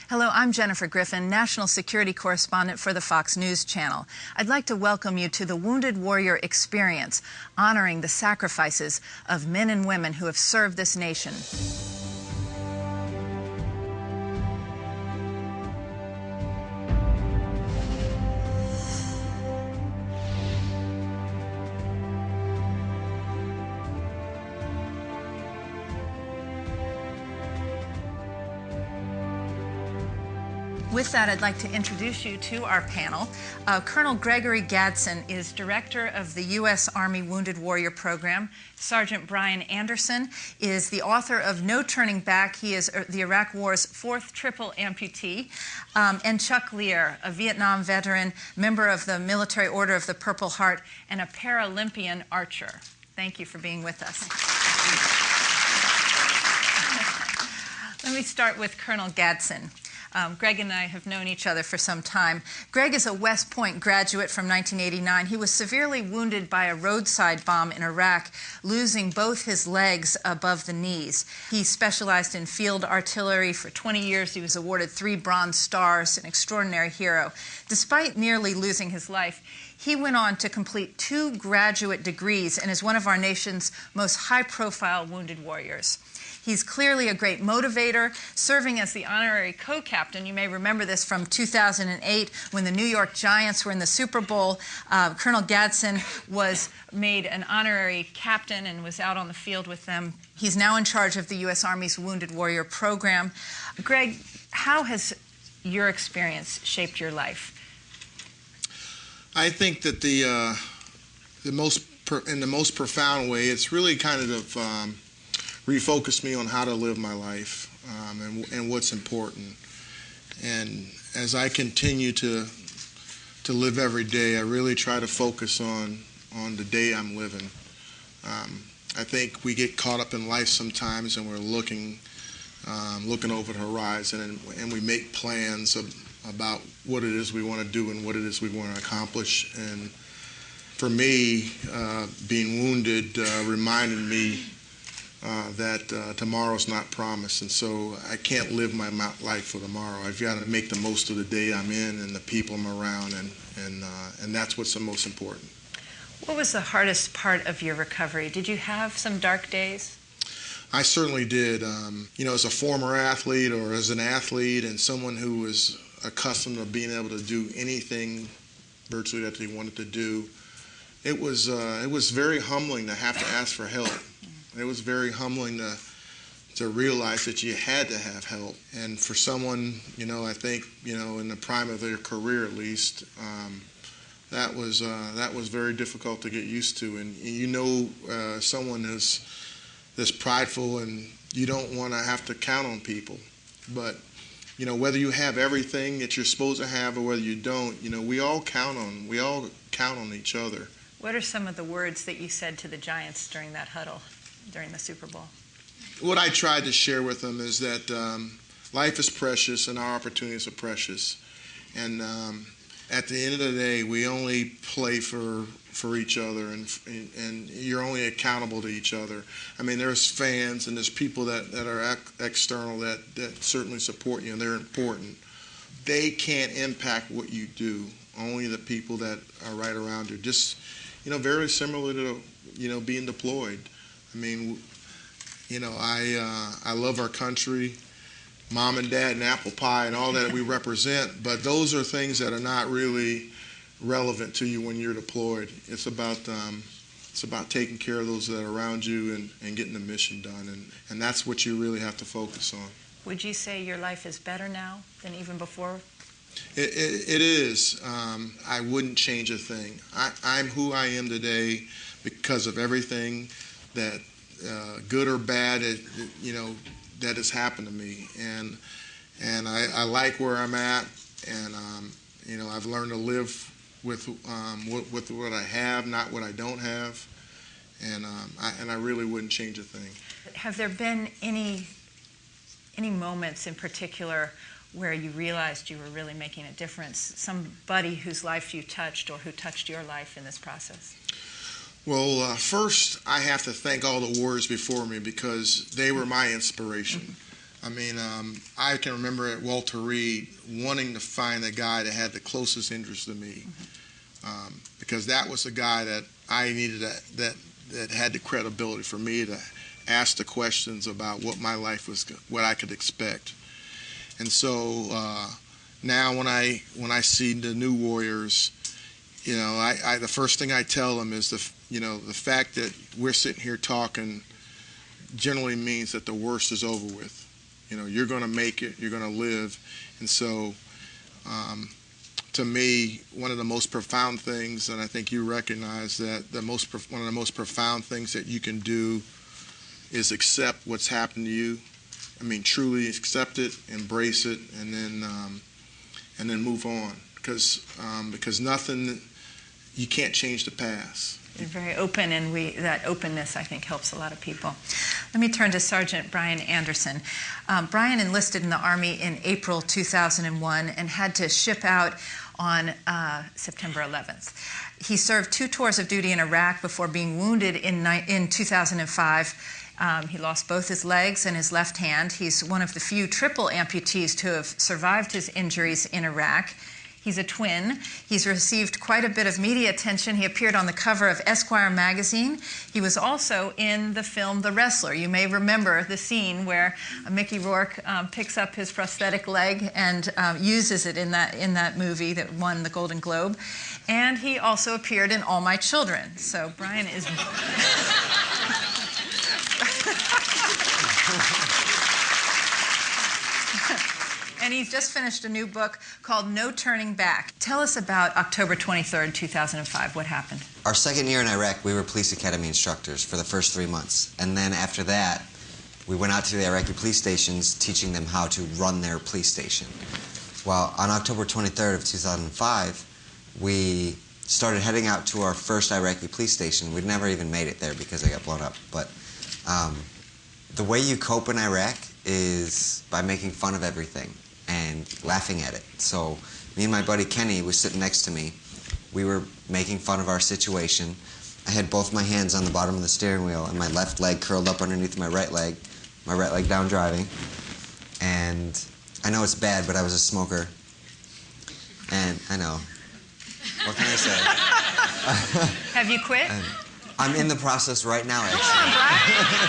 Hello, I'm Jennifer Griffin, National Security Correspondent for the Fox News Channel. I'd like to welcome you to the Wounded Warrior Experience, honoring the sacrifices of men and women who have served this nation. With that, I'd like to introduce you to our panel. Colonel Gregory Gadsden is Director of the U.S. Army Wounded Warrior Program. Sgt Brian Anderson is the author of No Turning Back. He is the Iraq War's fourth triple amputee. And Chuck Lear, a Vietnam veteran, member of the Military Order of the Purple Heart, and a Paralympian archer. Thank you for being with us. Let me start with Colonel Gadsden. Gregg and I have known each other for some time. Gregg is a West Point graduate from 1989. He was severely wounded by a roadside bomb in Iraq, losing both his legs above the knees. He specialized in field artillery for 20 years. He was awarded 3 Bronze Stars, an extraordinary hero. Despite nearly losing his life, he went on to complete 2 graduate degrees and is one of our nation's most high-profile wounded warriors. He's clearly a great motivator, serving as the honorary co-captain. You may remember this from 2008 when the New York Giants were in the Super Bowl. Colonel Gadsden was made an honorary captain and was out on the field with them. He's now in charge of the U.S. Army's Wounded Warrior Program. Gregg, how has your experience shaped your life? I think that in the most profound way, it's really kind of refocused me on how to live my life and what's important. And as I continue to live every day, I really try to focus on the day I'm living. I think we get caught up in life sometimes, and we're looking over the horizon, and we make plans about what it is we want to do and what it is we want to accomplish. And for me, being wounded reminded me that tomorrow's not promised, and so I can't live my life for tomorrow. I've got to make the most of the day I'm in and the people I'm around, and that's what's the most important. What was the hardest part of your recovery? Did you have some dark days? I certainly did. As a former athlete or as an athlete and someone who was accustomed to being able to do anything virtually that they wanted to do, it was very humbling to have to ask for help. It was very humbling to realize that you had to have help. And for someone, I think, in the prime of their career at least, that was very difficult to get used to. And someone that's prideful, and you don't want to have to count on people. But whether you have everything that you're supposed to have or whether you don't, we all count on each other. What are some of the words that you said to the Giants during that huddle during the Super Bowl? What I tried to share with them is that life is precious and our opportunities are precious. And at the end of the day, we only play for each other, and you're only accountable to each other. I mean, there's fans and there's people that are external that certainly support you, and they're important. They can't impact what you do. Only the people that are right around you. Just, very similar to, being deployed. I mean, I love our country, mom and dad and apple pie and all that we represent, but those are things that are not really relevant to you when you're deployed. It's about taking care of those that are around you and getting the mission done, and that's what you really have to focus on. Would you say your life is better now than even before? It is. I wouldn't change a thing. I'm who I am today because of everything that, good or bad, that has happened to me. And I like where I'm at, and I've learned to live with what I have, not what I don't have, and I really wouldn't change a thing. Have there been any moments in particular where you realized you were really making a difference? Somebody whose life you touched or who touched your life in this process? Well, first I have to thank all the warriors before me because they were my inspiration. I mean, I can remember at Walter Reed wanting to find a guy that had the closest interest to me, because that was a guy that I needed, that had the credibility for me to ask the questions about what my life was, what I could expect. And so now when I see the new Warriors, you know, the first thing I tell them is the fact that we're sitting here talking generally means that the worst is over with. You know, you're going to make it, you're going to live. And so, to me, one of the most profound things, and I think you recognize that one of the most profound things that you can do is accept what's happened to you. I mean, truly accept it, embrace it, and then move on. Because nothing, you can't change the past. You're very open, and that openness, I think, helps a lot of people. Let me turn to Sgt Brian Anderson. Brian enlisted in the Army in April 2001 and had to ship out on September 11th. He served 2 tours of duty in Iraq before being wounded in 2005. He lost both his legs and his left hand. He's one of the few triple amputees to have survived his injuries in Iraq. He's a twin. He's received quite a bit of media attention. He appeared on the cover of Esquire magazine. He was also in the film The Wrestler. You may remember the scene where Mickey Rourke picks up his prosthetic leg and uses it in that movie that won the Golden Globe. And he also appeared in All My Children. So Brian is... And he's just finished a new book called No Turning Back. Tell us about October 23rd, 2005. What happened? Our second year in Iraq, we were police academy instructors for the first 3 months. And then after that, we went out to the Iraqi police stations teaching them how to run their police station. Well, on October 23rd of 2005, we started heading out to our first Iraqi police station. We'd never even made it there because it got blown up. But the way you cope in Iraq is by making fun of everything and laughing at it. So me and my buddy Kenny was sitting next to me. We were making fun of our situation. I had both my hands on the bottom of the steering wheel and my left leg curled up underneath my right leg down driving. And I know it's bad, but I was a smoker. And I know. What can I say? Have you quit? I'm in the process right now, actually. Come on, Brian.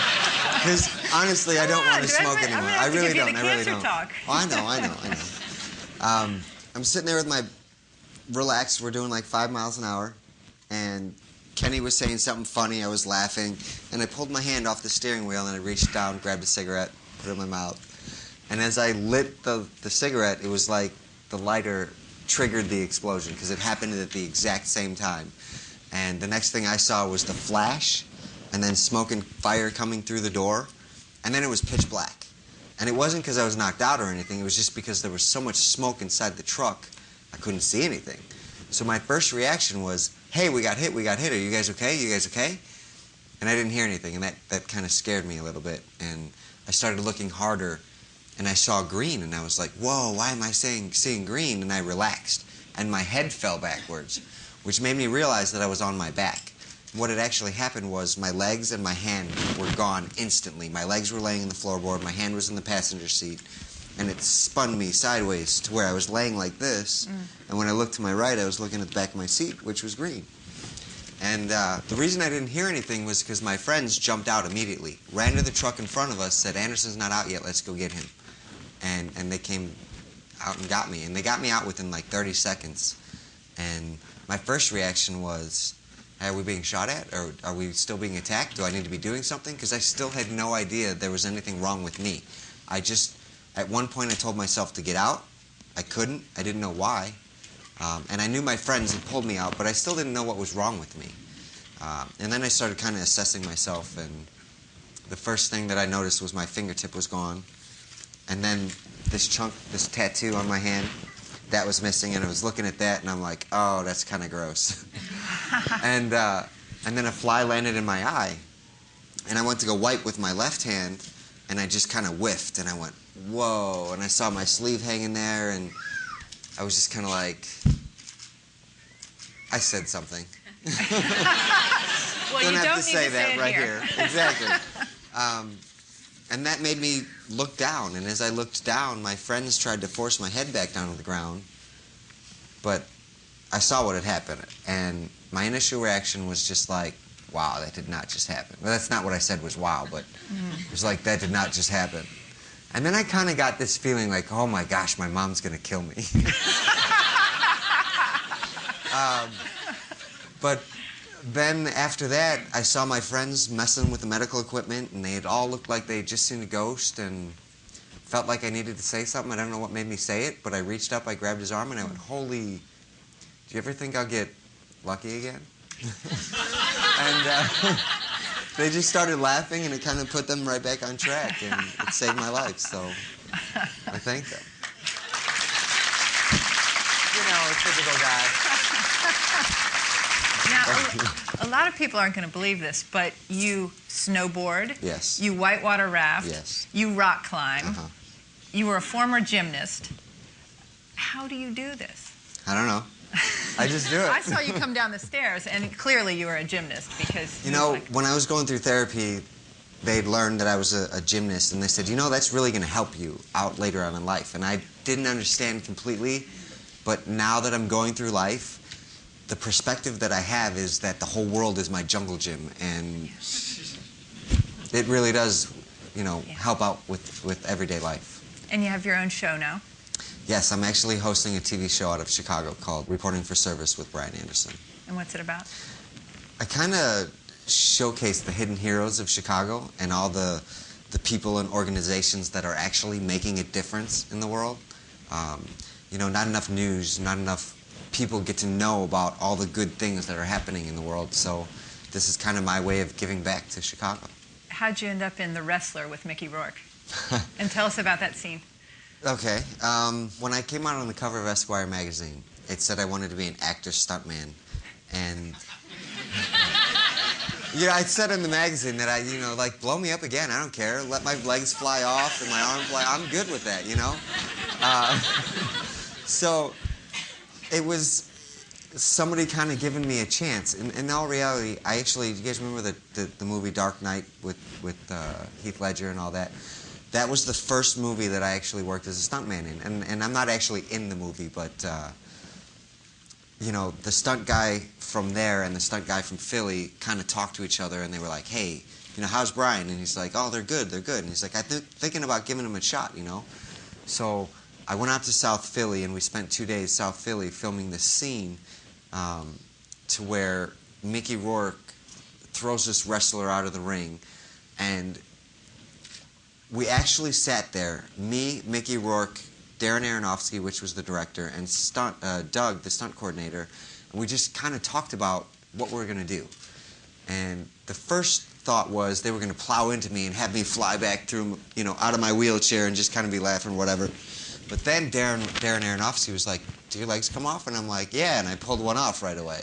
Because honestly, I don't want to smoke anymore. I really don't. I really don't. Oh, I know. I'm sitting there with my relaxed. We're doing like 5 miles an hour, and Kenny was saying something funny. I was laughing, and I pulled my hand off the steering wheel, and I reached down, grabbed a cigarette, put it in my mouth. And as I lit the cigarette, it was like the lighter triggered the explosion because it happened at the exact same time. And the next thing I saw was the flash, and then smoke and fire coming through the door, and then it was pitch black. And it wasn't because I was knocked out or anything, it was just because there was so much smoke inside the truck, I couldn't see anything. So my first reaction was, hey, we got hit, are you guys okay, And I didn't hear anything, and that kind of scared me a little bit. And I started looking harder, and I saw green, and I was like, whoa, why am I seeing green? And I relaxed, and my head fell backwards, which made me realize that I was on my back. What had actually happened was my legs and my hand were gone instantly. My legs were laying in the floorboard, my hand was in the passenger seat, and it spun me sideways to where I was laying like this, and when I looked to my right, I was looking at the back of my seat, which was green. And the reason I didn't hear anything was because my friends jumped out immediately, ran to the truck in front of us, said, Anderson's not out yet, let's go get him. And they came out and got me, and they got me out within like 30 seconds. And my first reaction was, are we being shot at, or are we still being attacked? Do I need to be doing something? Because I still had no idea there was anything wrong with me. At one point I told myself to get out. I couldn't. I didn't know why. And I knew my friends had pulled me out, but I still didn't know what was wrong with me. And then I started kind of assessing myself, and the first thing that I noticed was my fingertip was gone. And then this tattoo on my hand, that was missing, and I was looking at that, and I'm like, oh, that's kind of gross. And then a fly landed in my eye, and I went to go wipe with my left hand, and I just kind of whiffed, and I went, whoa, and I saw my sleeve hanging there, and I was just kind of like, I said something. Well, don't you have don't to say need to that say it right here. Exactly. And that made me look down. And as I looked down, my friends tried to force my head back down to the ground. But I saw what had happened. And my initial reaction was just like, wow, that did not just happen. Well, that's not what I said was wow, but it was like, that did not just happen. And then I kind of got this feeling like, oh my gosh, my mom's going to kill me. But then after that, I saw my friends messing with the medical equipment, and they had all looked like they had just seen a ghost, and felt like I needed to say something. I don't know what made me say it, but I reached up, I grabbed his arm, and I went, holy, do you ever think I'll get lucky again? And they just started laughing, and it kind of put them right back on track, and it saved my life, so I thank them. You know, a typical guy. Now, a lot of people aren't going to believe this, but you snowboard. Yes. You whitewater raft. Yes. You rock climb. Uh-huh. You were a former gymnast. How do you do this? I don't know. I just do it. I saw you come down the stairs, and clearly you were a gymnast because... You know, when I was going through therapy, they'd learned that I was a gymnast, and they said, you know, that's really going to help you out later on in life. And I didn't understand completely, but now that I'm going through life, the perspective that I have is that the whole world is my jungle gym, and it really does, you know, help out with everyday life. And you have your own show now? Yes, I'm actually hosting a TV show out of Chicago called Reporting for Service with Brian Anderson. And what's it about? I kind of showcase the hidden heroes of Chicago and all the people and organizations that are actually making a difference in the world. You know, not enough news, not enough people get to know about all the good things that are happening in the world. So this is kind of my way of giving back to Chicago. How'd you end up in The Wrestler with Mickey Rourke? And tell us about that scene. Okay. When I came out on the cover of Esquire magazine, it said I wanted to be an actor stuntman. And you know, I said in the magazine that you know, like, blow me up again, I don't care. Let my legs fly off and my arm fly. I'm good with that, you know? So it was somebody kind of giving me a chance. In all reality, I actually, you guys remember the movie Dark Knight with Heath Ledger and all that? That was the first movie that I actually worked as a stuntman in. And I'm not actually in the movie, but, you know, the stunt guy from there and the stunt guy from Philly kind of talked to each other, and they were like, hey, you know, how's Brian? And he's like, oh, they're good. And he's like, I'm thinking about giving him a shot, you know? So I went out to South Philly, and we spent 2 days South Philly filming this scene to where Mickey Rourke throws this wrestler out of the ring, and we actually sat there, me, Mickey Rourke, Darren Aronofsky, which was the director, and Doug, the stunt coordinator, and we just kind of talked about what we were going to do. And the first thought was they were going to plow into me and have me fly back through, you know, out of my wheelchair and just kind of be laughing or whatever. But then Darren Aronofsky was like, do your legs come off? And I'm like, yeah, and I pulled one off right away.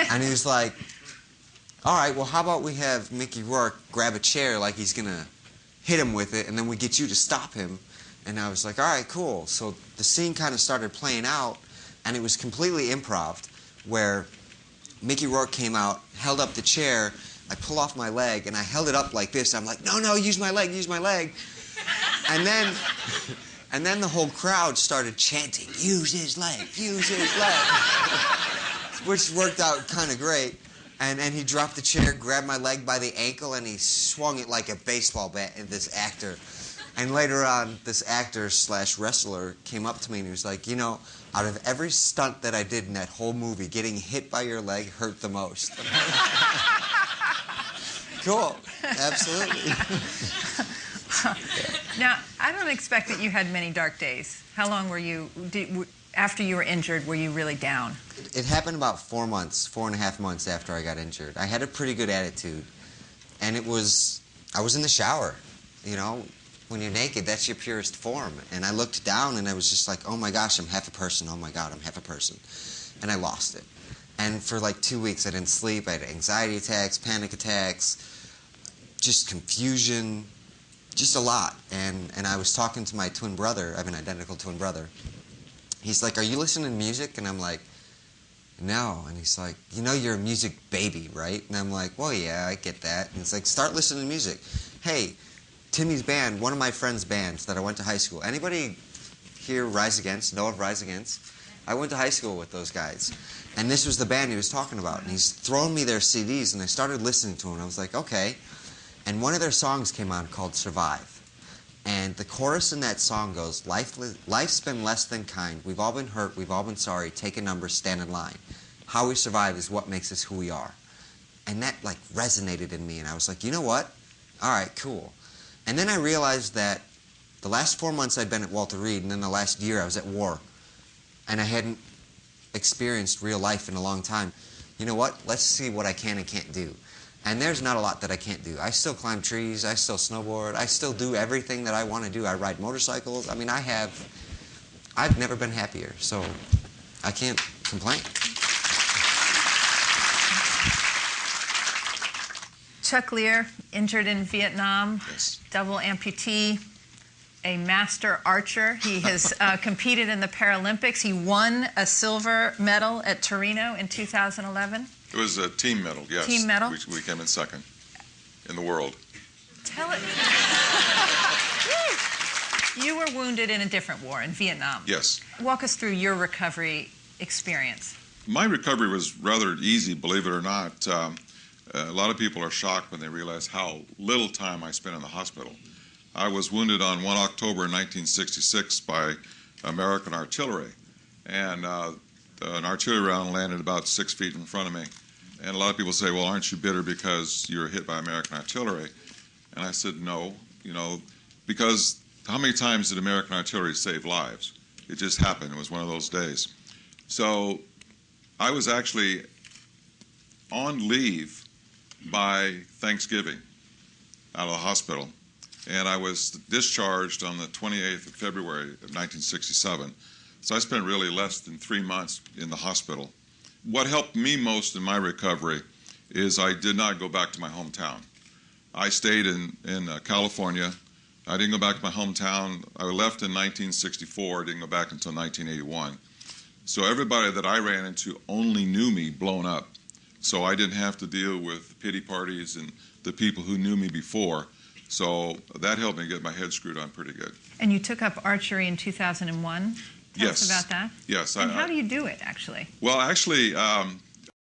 And he was like, all right, well, how about we have Mickey Rourke grab a chair like he's going to hit him with it, and then we get you to stop him. And I was like, all right, cool. So the scene kind of started playing out, and it was completely improv, where Mickey Rourke came out, held up the chair, I pull off my leg, and I held it up like this. I'm like, no, use my leg, use my leg. And then the whole crowd started chanting, use his leg, which worked out kind of great. And he dropped the chair, grabbed my leg by the ankle, and he swung it like a baseball bat at this actor. And later on, this actor/wrestler came up to me and he was like, you know, out of every stunt that I did in that whole movie, getting hit by your leg hurt the most. Cool. Absolutely. Now, I don't expect that you had many dark days. How long were you, after you were injured, were you really down? It happened about 4 months, 4.5 months after I got injured. I had a pretty good attitude, and I was in the shower, you know. When you're naked, that's your purest form. And I looked down, and I was just like, oh my gosh, I'm half a person. Oh my God, I'm half a person. And I lost it. And for like 2 weeks, I didn't sleep. I had anxiety attacks, panic attacks, just confusion, just a lot. And I was talking to my twin brother. I have an identical twin brother. He's like, are you listening to music? And I'm like, no. And he's like, you know you're a music baby, right? And I'm like, well, yeah, I get that. And it's like, start listening to music. Hey, Timmy's band, one of my friend's bands that I went to high school. Anybody here Rise Against, know of Rise Against? I went to high school with those guys. And this was the band he was talking about. And he's thrown me their CDs, and I started listening to them. And I was like, okay. And one of their songs came on called Survive. And the chorus in that song goes, life's been less than kind. We've all been hurt. We've all been sorry. Take a number, stand in line. How we survive is what makes us who we are. And that, like, resonated in me. And I was like, you know what? All right, cool. And then I realized that the last 4 months I'd been at Walter Reed, and then the last year I was at war. And I hadn't experienced real life in a long time. You know what? Let's see what I can and can't do. And there's not a lot that I can't do. I still climb trees. I still snowboard. I still do everything that I want to do. I ride motorcycles. I mean, I've never been happier. So I can't complain. Chuck Lear, injured in Vietnam, Yes. double amputee, a master archer. He has competed in the Paralympics. He won a silver medal at Torino in 2011. It was a team medal, yes. Team medal? We came in second in the world. Tell it. You were wounded in a different war, in Vietnam. Yes. Walk us through your recovery experience. My recovery was rather easy, believe it or not. A lot of people are shocked when they realize how little time I spent in the hospital. I was wounded on 1 October 1966 by American artillery, and an artillery round landed about 6 feet in front of me. And a lot of people say, well, aren't you bitter because you were hit by American artillery? And I said, no, because how many times did American artillery save lives? It just happened. It was one of those days. So I was actually on leave by Thanksgiving out of the hospital. And I was discharged on the 28th of February of 1967. So I spent really less than 3 months in the hospital. What helped me most in my recovery is I did not go back to my hometown. I stayed in California. I didn't go back to my hometown. I left in 1964. I didn't go back until 1981. So everybody that I ran into only knew me blown up. So I didn't have to deal with pity parties and the people who knew me before. So that helped me get my head screwed on pretty good. And you took up archery in 2001. Tell us about that. Yes. And how do you do it, actually? Well, actually,